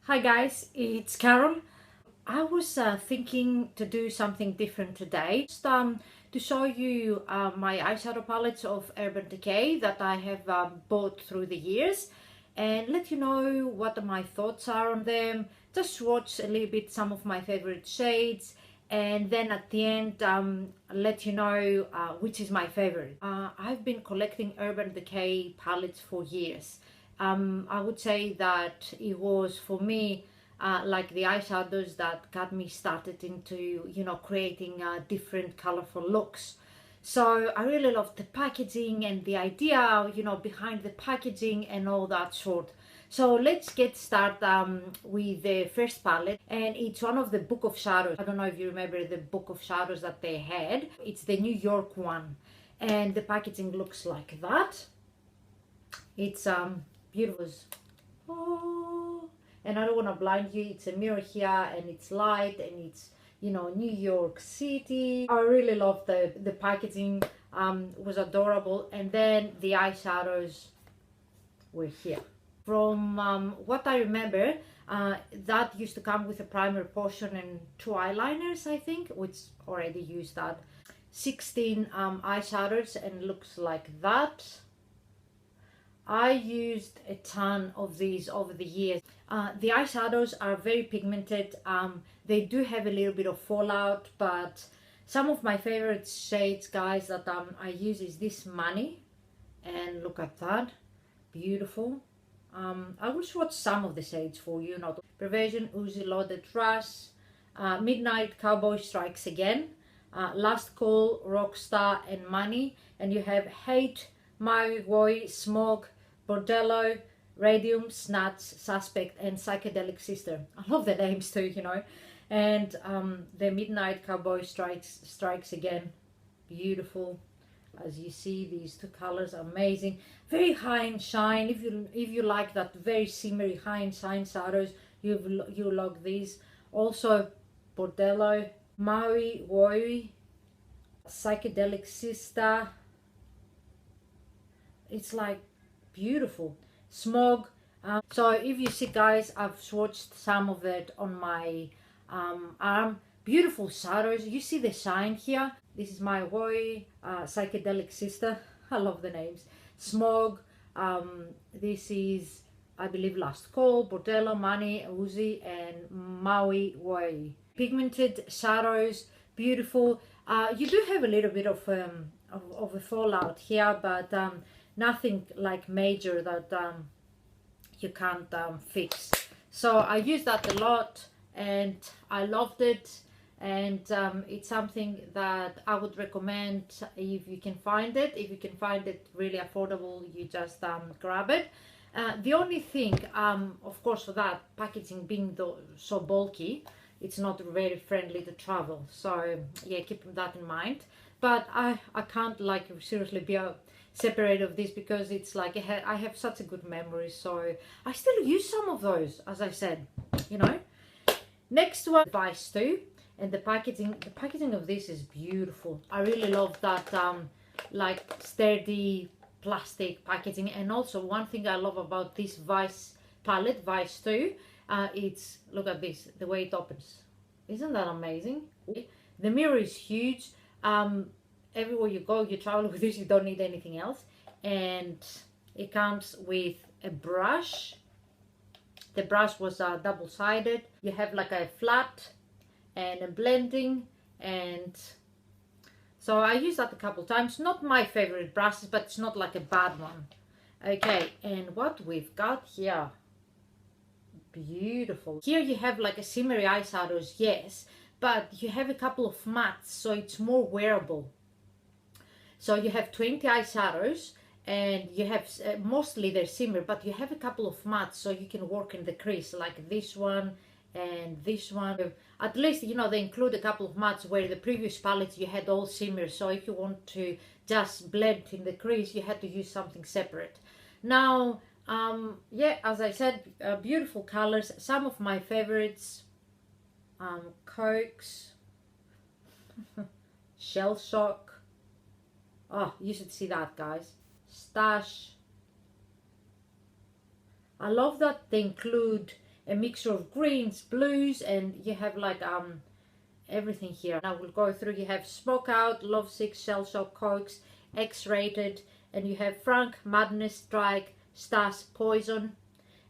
Hi guys, it's Carol. I was thinking to do something different today. Just to show you my eyeshadow palettes of Urban Decay that I have bought through the years and let you know what my thoughts are on them. Just swatch a little bit some of my favorite shades and then at the end let you know which is my favorite. I've been collecting Urban Decay palettes for years. I would say that it was for me like the eyeshadows that got me started into creating different colorful looks. So I really love the packaging and the idea behind the packaging and all that sort. So let's get started with the first palette, and it's one of the Book of Shadows. I don't know if you remember the Book of Shadows that they had. It's the New York one, and the packaging looks like that. It's beautiful. Oh, and I don't want to blind you, it's a mirror here and it's light and it's New York City. I really love the packaging. Was adorable, and then the eyeshadows were here. From what I remember, that used to come with a primer portion and 2 eyeliners, I think, which already used that. 16 eyeshadows, and looks like that. I used a ton of these over the years. The eyeshadows are very pigmented. They do have a little bit of fallout, but some of my favorite shades, guys, that I use is this Money, and look at that, beautiful. I will swatch some of the shades for you. Not Perversion, Uzi, Loaded Rush, Midnight Cowboy Strikes Again, Last Call, Rockstar, and Money. And you have Hate, Maui Woi, Smoke, Bordello, Radium, Snatch, Suspect, and Psychedelic Sister. I love the names too, And the Midnight Cowboy Strikes Again, beautiful. As you see, these 2 colors are amazing, very high in shine. If you like that very shimmery high in shine shadows, you love these. Also Bordello, Maui Woi, Psychedelic Sister. It's like beautiful. Smog. So if you see, guys, I've swatched some of it on my arm. Beautiful shadows. You see the shine here. This is my Woi, Psychedelic Sister. I love the names. Smog. This is, I believe, Last Call, Bordello, Money, Uzi, and Maui Woi. Pigmented shadows. Beautiful. You do have a little bit of a fallout here, but nothing like major that you can't fix. So I use that a lot and I loved it, and it's something that I would recommend if you can find it. If you can find it really affordable, you just grab it. The only thing, of course, for that packaging being so bulky, it's not very friendly to travel. So yeah, keep that in mind. But I can't like seriously be separate of this because it's like I have such a good memory, so I still use some of those, as I said. Next one, Vice 2, and the packaging of this is beautiful. I really love that like sturdy plastic packaging. And also one thing I love about this Vice palette, Vice 2, it's, look at this, the way it opens. Isn't that amazing? The mirror is huge. Everywhere you go, you travel with this, you don't need anything else. And it comes with a brush. The brush was double-sided. You have like a flat and a blending, and so I used that a couple times. Not my favorite brushes, but it's not like a bad one. Okay, and what we've got here, beautiful. Here you have like a shimmery eyeshadows, yes, but you have a couple of mattes, so it's more wearable. So you have 20 eyeshadows, and you have mostly they're shimmer, but you have a couple of mattes, so you can work in the crease, like this one and this one. At least they include a couple of mattes, where the previous palettes you had all shimmer, so if you want to just blend in the crease, you had to use something separate. Now yeah, as I said, beautiful colors. Some of my favorites, Cokes, Shell Shock. Oh, you should see that, guys. Stash. I love that they include a mixture of greens, blues, and you have like everything here. Now we'll go through. You have Smoke Out, Lovesick, Shell Shock, Cokes, X-Rated, and you have Frank, Madness, Strike, Stas, Poison,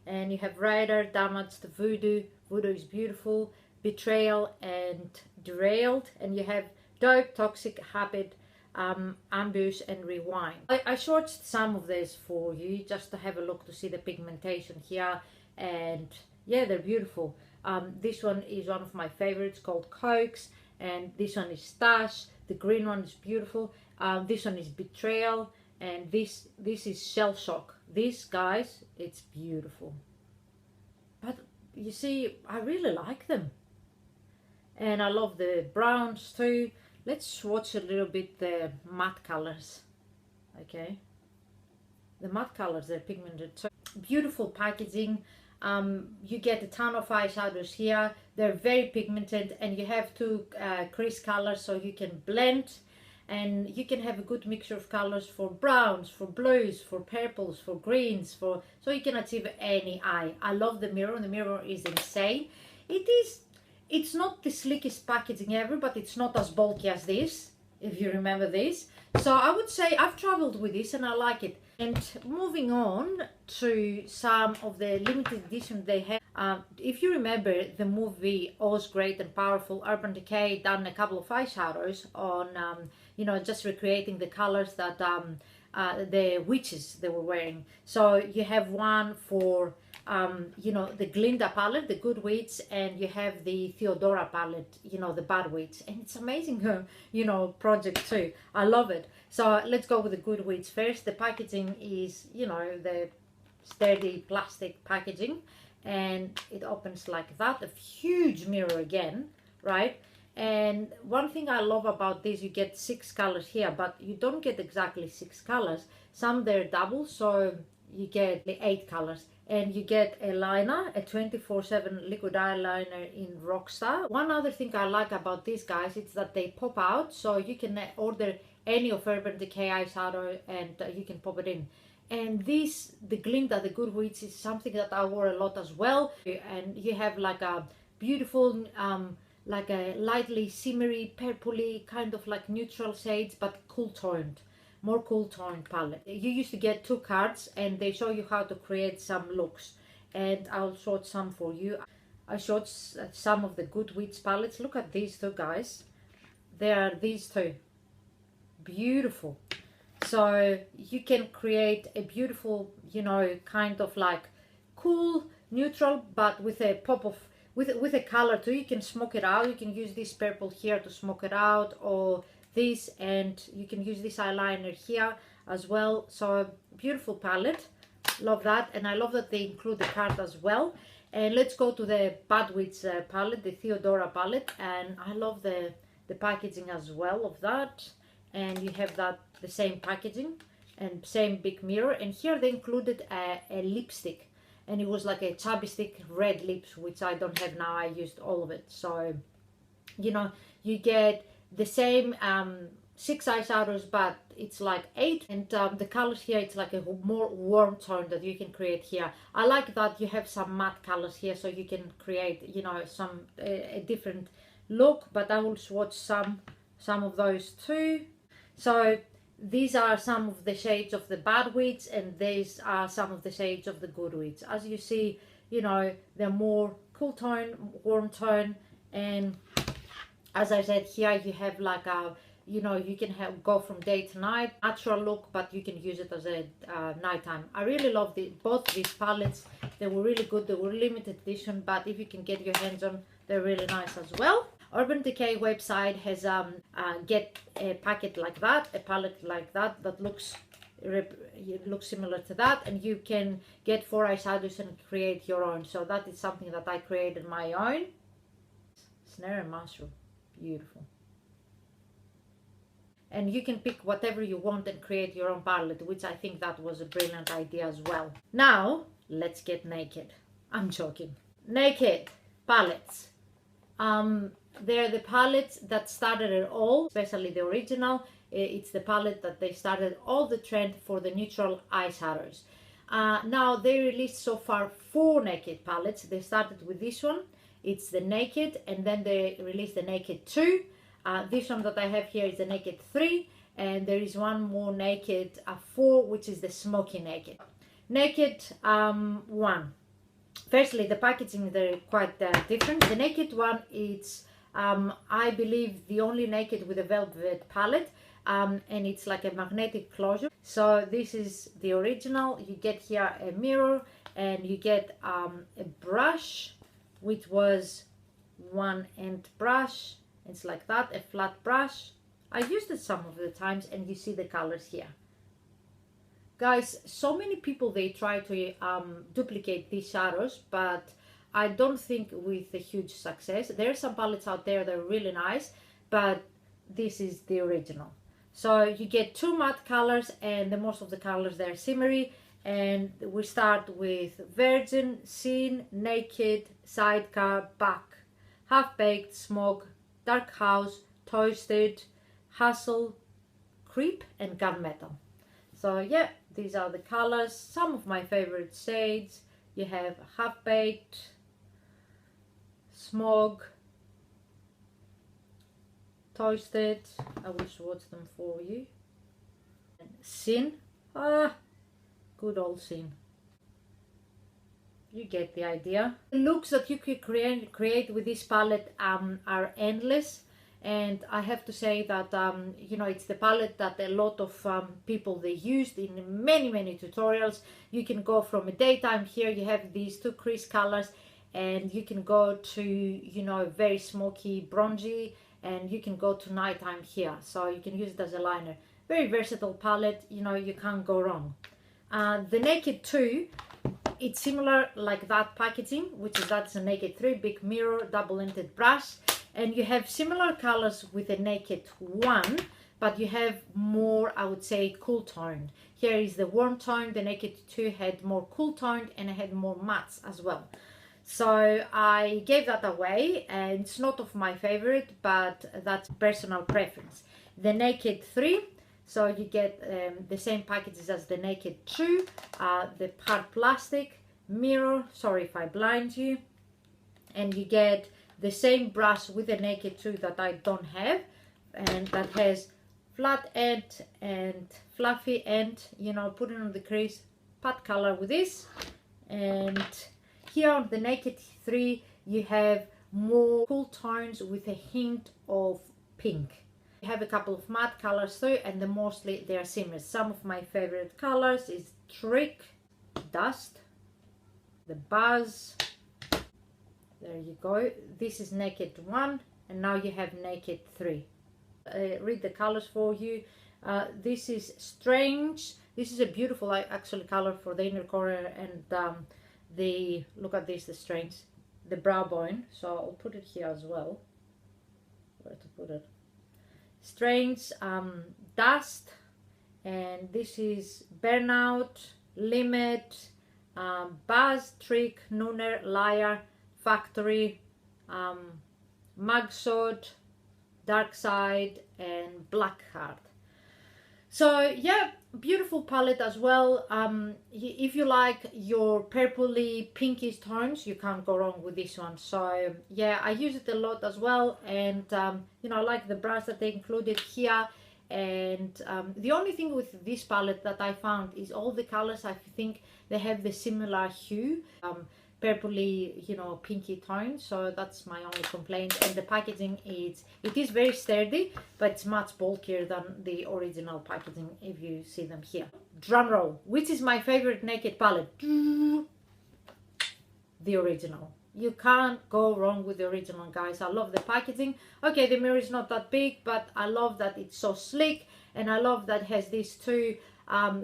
and you have Rider, Damaged, Voodoo. Voodoo is beautiful, Betrayal, and Derailed, and you have Dope, Toxic, Habit, Ambush, and Rewind. I shorted some of this for you just to have a look to see the pigmentation here, and yeah, they're beautiful. This one is one of my favorites, called Cokes, and this one is Stash. The green one is beautiful. This one is Betrayal, and this is Shell Shock. This, guys, it's beautiful. But you see, I really like them, and I love the browns too. Let's swatch a little bit the matte colors. Okay, the matte colors, they're pigmented too. Beautiful packaging. You get a ton of eyeshadows here. They're very pigmented, and you have two crease colors, so you can blend, and you can have a good mixture of colors for browns, for blues, for purples, for greens, so you can achieve any eye. I love the mirror. The mirror is insane. It's not the slickest packaging ever, but it's not as bulky as this, if you remember this. So I would say I've traveled with this and I like it. And moving on to some of the limited edition they have. If you remember the movie Oz Great and Powerful, Urban Decay done a couple of eyeshadows on, you know, just recreating the colors that the witches they were wearing. So you have one for, you know, the Glinda palette, the Good Witch, and you have the Theodora palette, you know, the Bad Witch. And it's amazing, you know, project too. I love it. So let's go with the Good Witch first. The packaging is, you know, the sturdy plastic packaging, and it opens like that. A huge mirror again, right? And one thing I love about this, you get 6 colors here, but you don't get exactly 6 colors. Some they're double, so you get 8 colors. And you get a liner, a 24/7 liquid eyeliner in Rockstar. One other thing I like about these guys is that they pop out, so you can order any of Urban Decay eyeshadow and you can pop it in. And this, the Glinda, the Good Witch, is something that I wore a lot as well. And you have like a beautiful, like a lightly shimmery, purpley, kind of like neutral shades, but cool toned. More cool toned palette. You used to get 2 cards and they show you how to create some looks, and I'll show some for you. I showed some of the Good Witch palettes. Look at these two, guys. They are these two. Beautiful. So you can create a beautiful, you know, kind of like cool neutral, but with a pop of with a color too. You can smoke it out. You can use this purple here to smoke it out, or this, and you can use this eyeliner here as well. So beautiful palette, love that. And I love that they include the card as well. And let's go to the Bad Witch palette, the Theodora palette, and I love the packaging as well of that. And you have that the same packaging and same big mirror, and here they included a lipstick, and it was like a chubby stick red lips, which I don't have now. I used all of it. So you know, you get the same 6 eyeshadows, but it's like 8, and the colors here, it's like a more warm tone that you can create here. I like that you have some matte colors here, so you can create, you know, some a different look. But I will swatch some of those too. So these are some of the shades of the Bad Witch, and these are some of the shades of the Good Witch. As you see, you know, they're more cool tone, warm tone, and as I said, here you have like a, you know, you can go from day to night, natural look, but you can use it as a nighttime. I really love both these palettes. They were really good. They were limited edition, but if you can get your hands on, they're really nice as well. Urban Decay website has get a packet like that, a palette like that, that looks similar to that, and you can get 4 eyeshadows and create your own. So that is something that I created my own. Snare and mushroom, beautiful. And you can pick whatever you want and create your own palette, which I think that was a brilliant idea as well. Now let's get naked. I'm joking. Naked palettes. They're the palettes that started it all, especially the original. It's the palette that they started all the trend for the neutral eyeshadows. Now they released so far 4 Naked palettes. They started with this one, it's the Naked, and then they released the Naked 2. This one that I have here is the Naked 3, and there is one more Naked 4, which is the Smoky Naked. Naked 1. Firstly, the packaging, they're quite different. The Naked one, it's I believe the only Naked with a velvet palette, and it's like a magnetic closure. So this is the original. You get here a mirror, and you get a brush, which was one end brush. It's like that, a flat brush. I used it some of the times, and you see the colors here. Guys, so many people, they try to duplicate these shadows, but I don't think with a huge success. There are some palettes out there that are really nice, but this is the original. So you get 2 matte colors, and the most of the colors, they're shimmery. And we start with Virgin, Scene, Naked, Sidecar, Back, Half Baked, Smoke, Dark House, Toasted, Hustle, Creep, and Gunmetal. So yeah, these are the colors. Some of my favorite shades. You have Half Baked, Smoke, Toasted. I will swatch them for you. And Sin. Good old Sin. You get the idea. The looks that you could create with this palette are endless, and I have to say that you know, it's the palette that a lot of people, they used in many tutorials. You can go from a daytime, here you have these 2 crease colors, and you can go to, you know, very smoky bronzy, and you can go to nighttime here, so you can use it as a liner. Very versatile palette, you know, you can't go wrong. The Naked 2, it's similar like that packaging, which is that's a Naked 3, big mirror, double-ended brush, and you have similar colors with the Naked 1, but you have more, I would say, cool toned. Here is the warm tone. The Naked 2 had more cool toned, and it had more mattes as well. So I gave that away, and it's not of my favorite, but that's personal preference. The Naked 3, so you get the same packages as the Naked 2, the hard plastic, mirror, sorry if I blind you, and you get the same brush with the Naked 2 that I don't have, and that has flat end and fluffy end, you know, put it on the crease, pat color with this. And here on the Naked 3, you have more cool tones with a hint of pink. You have a couple of matte colors too, and mostly they are similar. Some of my favorite colors is Trick, Dust, the Buzz. There you go. This is Naked 1, and now you have Naked 3. Read the colors for you. This is Strange. This is a beautiful actually color for the inner corner, and the, look at this, the Strange, the brow bone. So I'll put it here as well. Where to put it? Strange, Dust, and this is Burnout, Limit, Buzz, Trick, Nooner, Liar, Factory, Mugshot, Dark Side, and Blackheart. So yeah, beautiful palette as well. If you like your purpley pinkish tones, you can't go wrong with this one. So yeah, I use it a lot as well, and you know, I like the brush that they included here. And the only thing with this palette that I found is all the colors, I think they have the similar hue, purpley, you know, pinky tone. So that's my only complaint. And the packaging it is very sturdy, but it's much bulkier than the original packaging, if you see them here. Drum roll. Which is my favorite Naked palette? The original. You can't go wrong with the original, guys. I love the packaging. Okay, the mirror is not that big, but I love that it's so sleek, and I love that it has these 2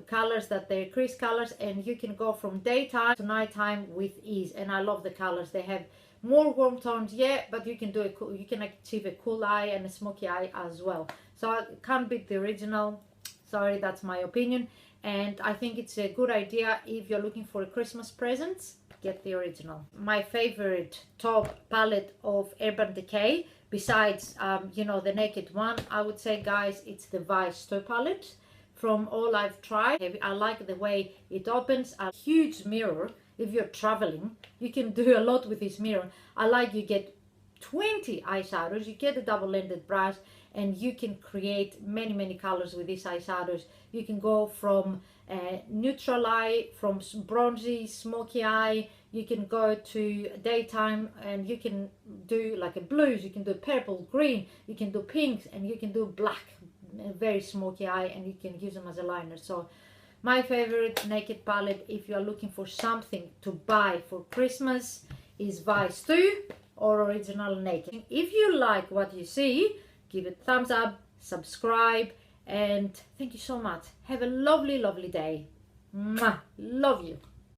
colors, that they're crease colors, and you can go from daytime to nighttime with ease. And I love the colors. They have more warm tones, yeah, but you can do you can achieve a cool eye and a smoky eye as well. So I can't beat the original. Sorry, that's my opinion. And I think it's a good idea if you're looking for a Christmas present, get the original. My favorite top palette of Urban Decay, besides you know, the Naked one, I would say, guys, it's the Vice 2 palette from all I've tried. I like the way it opens. A huge mirror. If you're traveling, you can do a lot with this mirror. I like you get 20 eyeshadows, you get a double-ended brush, and you can create many colors with these eyeshadows. You can go from neutral eye, from bronzy, smoky eye. You can go to daytime and you can do like a blues, you can do purple, green, you can do pinks, and you can do black, very smoky eye, and you can use them as a liner. So my favorite Naked palette, if you are looking for something to buy for Christmas, is Vice 2 or Original Naked. If you like what you see, give it a thumbs up, subscribe, and thank you so much. Have a lovely day. Mwah. Love you.